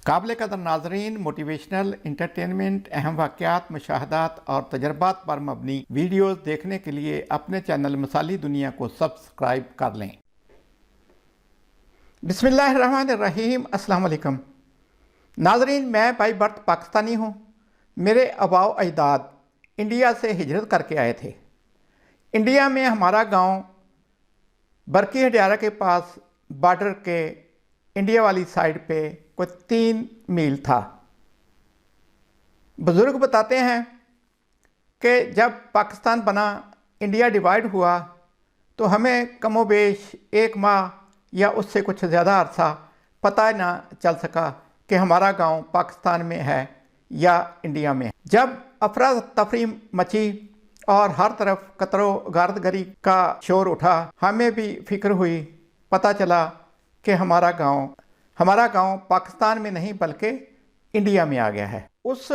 काबिल कदर नाजरीन, मोटिवेशनल, इंटरटेनमेंट, अहम वाक़यात, मुशाहदात और तजर्बात पर मबनी वीडियोज़ देखने के लिए अपने चैनल मिसाली दुनिया को सब्सक्राइब कर लें। बिस्मिल्लाहिर्रहमानिर्रहीम। अस्सलाम वालेकुम नाजरीन, मैं बाई बर्थ पाकिस्तानी हूँ। मेरे आबाओ अजदाद इंडिया से हिजरत करके आए थे। इंडिया में हमारा गांव बरकी हडियारा के पास बॉर्डर के इंडिया वाली साइड पे कोई 3 मील था। बुज़ुर्ग बताते हैं कि जब पाकिस्तान बना, इंडिया डिवाइड हुआ, तो हमें कमोबेश 1 माह या उससे कुछ ज़्यादा अरसा पता ना चल सका कि हमारा गांव पाकिस्तान में है या इंडिया में है। जब अफरा तफरी मची और हर तरफ कतरो गारदगरी का शोर उठा, हमें भी फिक्र हुई। पता चला कि हमारा गांव पाकिस्तान में नहीं बल्कि इंडिया में आ गया है। उस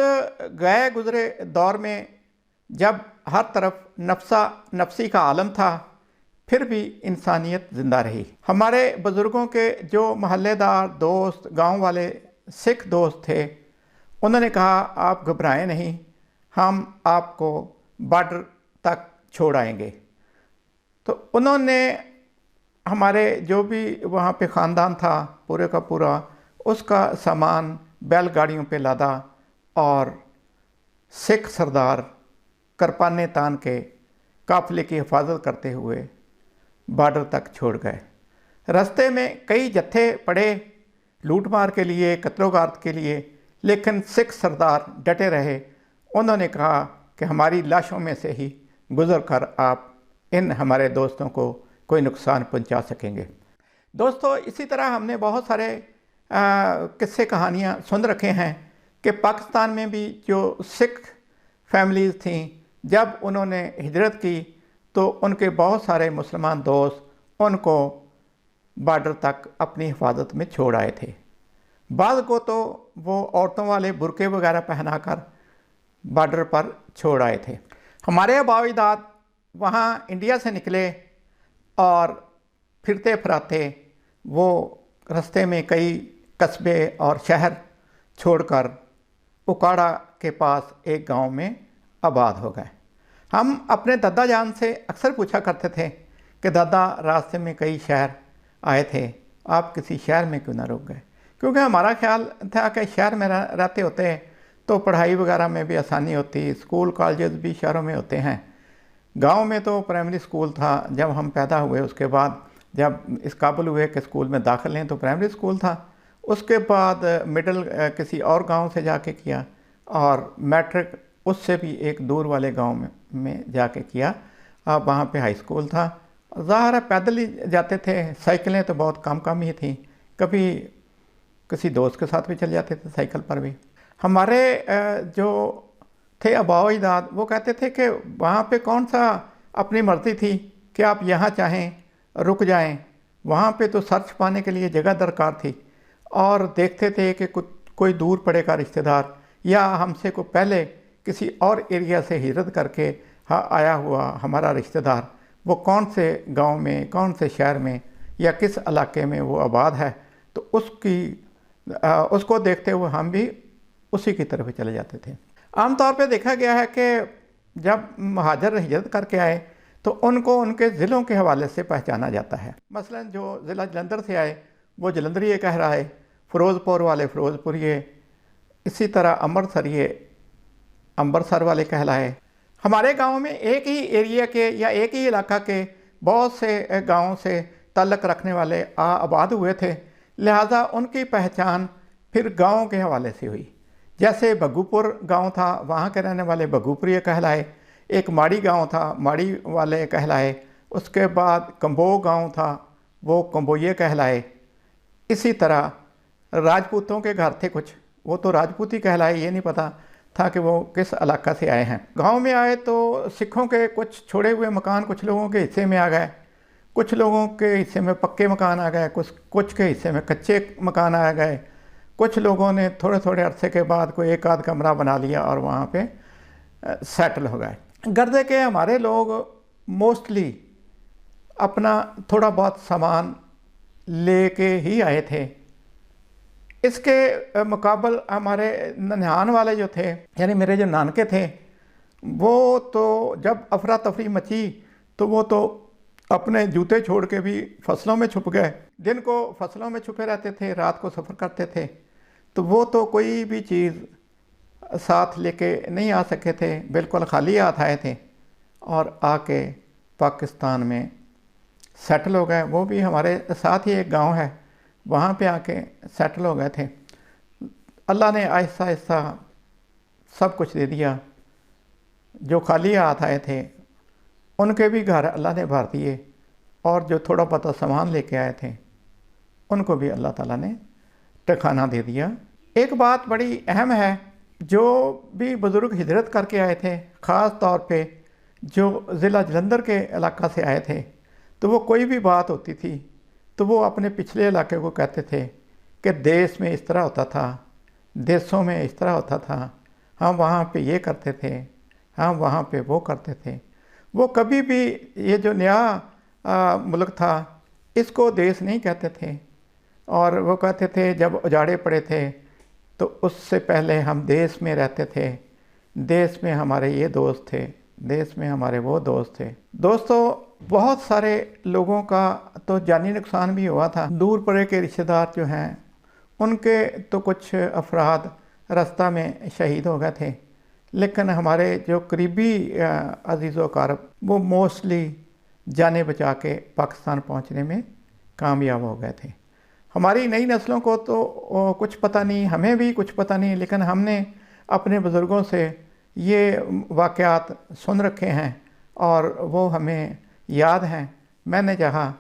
गए गुजरे दौर में जब हर तरफ नफसी का आलम था, फिर भी इंसानियत ज़िंदा रही। हमारे बुज़ुर्गों के जो महल्लेदार दोस्त, गांव वाले सिख दोस्त थे, उन्होंने कहा आप घबराएं नहीं, हम आपको बॉर्डर तक छोड़ आएंगे। तो उन्होंने हमारे जो भी वहाँ पे ख़ानदान था पूरे का पूरा, उसका सामान बैलगाड़ियों पे लादा और सिख सरदार करपाने तान के काफ़िले की हिफाजत करते हुए बॉर्डर तक छोड़ गए। रास्ते में कई जत्थे पड़े लूट मार के लिए, कत्लोगार्द के लिए, लेकिन सिख सरदार डटे रहे। उन्होंने कहा कि हमारी लाशों में से ही गुज़र कर आप इन हमारे दोस्तों को कोई नुकसान पहुंचा सकेंगे। दोस्तों, इसी तरह हमने बहुत सारे किस्से कहानियाँ सुन रखे हैं कि पाकिस्तान में भी जो सिख फैमिलीज़ थीं, जब उन्होंने हिजरत की तो उनके बहुत सारे मुसलमान दोस्त उनको बॉर्डर तक अपनी हिफाजत में छोड़ आए थे। बाद को तो वो औरतों वाले बुरके वगैरह पहनाकर बॉर्डर पर छोड़ आए थे। हमारे आबाओ अजदाद वहाँ इंडिया से निकले और फिरते फराते वो रास्ते में कई कस्बे और शहर छोड़कर उकाड़ा के पास एक गांव में आबाद हो गए। हम अपने दादा जान से अक्सर पूछा करते थे कि दादा, रास्ते में कई शहर आए थे, आप किसी शहर में क्यों ना रुक गए? क्योंकि हमारा ख्याल था कि शहर में रहते होते तो पढ़ाई वगैरह में भी आसानी होती, स्कूल कॉलेज भी शहरों में होते हैं। गांव में तो प्राइमरी स्कूल था। जब हम पैदा हुए उसके बाद जब इस काबिल हुए कि स्कूल में दाखिल लें तो प्राइमरी स्कूल था। उसके बाद मिडिल किसी और गांव से जाके किया और मैट्रिक उससे भी एक दूर वाले गांव में जाके किया। अब वहाँ पे हाई स्कूल था। ज़ाहिर है पैदल ही जाते थे, साइकिलें तो बहुत कम ही थी। कभी किसी दोस्त के साथ भी चले जाते थे साइकिल पर भी। हमारे जो थे आबाओ अजदाद, वो कहते थे कि वहाँ पे कौन सा अपनी मर्ज़ी थी कि आप यहाँ चाहें रुक जाएं। वहाँ पे तो सर्च पाने के लिए जगह दरकार थी और देखते थे कि कोई दूर पड़ेगा रिश्तेदार या हमसे को पहले किसी और एरिया से हिजरत करके आया हुआ हमारा रिश्तेदार, वो कौन से गांव में, कौन से शहर में या किस इलाके में वो आबाद है, तो उसको देखते हुए हम भी उसी की तरफ चले जाते थे। आम तौर पे देखा गया है कि जब महाजर हिजरत करके आए तो उनको उनके ज़िलों के हवाले से पहचाना जाता है। मसलन जो ज़िला जलंधर से आए वो जलंधरिये कह रहा है, फ़िरोज़पुर वाले फ़िरोज़पुरिये, इसी तरह अमृतसरिये अमृतसर वाले कहलाए। हमारे गांव में एक ही एरिया के या एक ही इलाका के बहुत से गाँवों से ताल्लुक़ रखने वाले आबाद हुए थे, लिहाजा उनकी पहचान फिर गाँव के हवाले से हुई। जैसे बग्गूपुर गांव था, वहाँ के रहने वाले बग्गूपुरिये कहलाए। एक माड़ी गांव था, माड़ी वाले कहलाए। उसके बाद कंबो गांव था, वो कंबोये कहलाए। इसी तरह राजपूतों के घर थे कुछ, वो तो राजपूती कहलाए, ये नहीं पता था कि वो किस इलाका से आए हैं। गांव में आए तो सिखों के कुछ छोड़े हुए मकान कुछ लोगों के हिस्से में आ गए, कुछ लोगों के हिस्से में पक्के मकान आ गए, कुछ के हिस्से में कच्चे मकान आ गए। कुछ लोगों ने थोड़े थोड़े अरसे के बाद कोई एक आध कमरा बना लिया और वहाँ पे सेटल हो गए। गर्दे के हमारे लोग मोस्टली अपना थोड़ा बहुत सामान लेके ही आए थे इसके मुकाबल हमारे ननिहान वाले जो थे, यानी मेरे जो नानके थे, वो तो जब अफरा तफरी मची तो वो तो अपने जूते छोड़ के भी फसलों में छुप गए। दिन को फसलों में छुपे रहते थे, रात को सफ़र करते थे। तो वो तो कोई भी चीज़ साथ लेके नहीं आ सके थे, बिल्कुल खाली हाथ आए थे और आके पाकिस्तान में सेटल हो गए। वो भी हमारे साथ ही एक गांव है, वहाँ पे आके सेटल हो गए थे। अल्लाह ने आहिस्ता आहिस्ता सब कुछ दे दिया। जो खाली हाथ आए थे उनके भी घर अल्लाह ने भर दिए, और जो थोड़ा बहुत सामान लेके आए थे उनको भी अल्लाह ताला ने ठिकाना दे दिया। एक बात बड़ी अहम है, जो भी बुज़ुर्ग हिजरत करके आए थे, ख़ास तौर पे जो ज़िला जलंधर के इलाका से आए थे, तो वो कोई भी बात होती थी तो वो अपने पिछले इलाके को कहते थे कि देश में इस तरह होता था, देशों में इस तरह होता था, हम वहाँ पे ये करते थे, हम वहाँ पे वो करते थे। वो कभी भी ये जो नया मुल्क था इसको देश नहीं कहते थे, और वो कहते थे जब उजाड़े पड़े थे तो उससे पहले हम देश में रहते थे, देश में हमारे ये दोस्त थे, देश में हमारे वो दोस्त थे। दोस्तों, बहुत सारे लोगों का तो जानी नुकसान भी हुआ था। दूर परे के रिश्तेदार जो हैं उनके तो कुछ अफराद रास्ता में शहीद हो गए थे, लेकिन हमारे जो करीबी अजीज़ व अकारब वो मोस्टली जाने बचा के पाकिस्तान पहुंचने में कामयाब हो गए थे। हमारी नई नस्लों को तो कुछ पता नहीं, हमें भी कुछ पता नहीं, लेकिन हमने अपने बुज़ुर्गों से ये वाक़यात सुन रखे हैं और वो हमें याद हैं। मैंने चाहा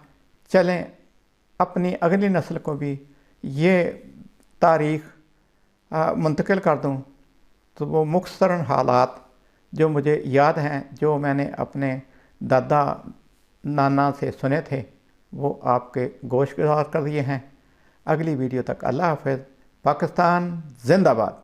चलें अपनी अगली नस्ल को भी ये तारीख़ मुंतकिल कर दूं, तो वो मुख्तसरन हालात जो मुझे याद हैं, जो मैंने अपने दादा नाना से सुने थे, वो आपके गोश गुज़ार कर दिए हैं। अगली वीडियो तक अल्लाह हाफ़िज़। पाकिस्तान जिंदाबाद।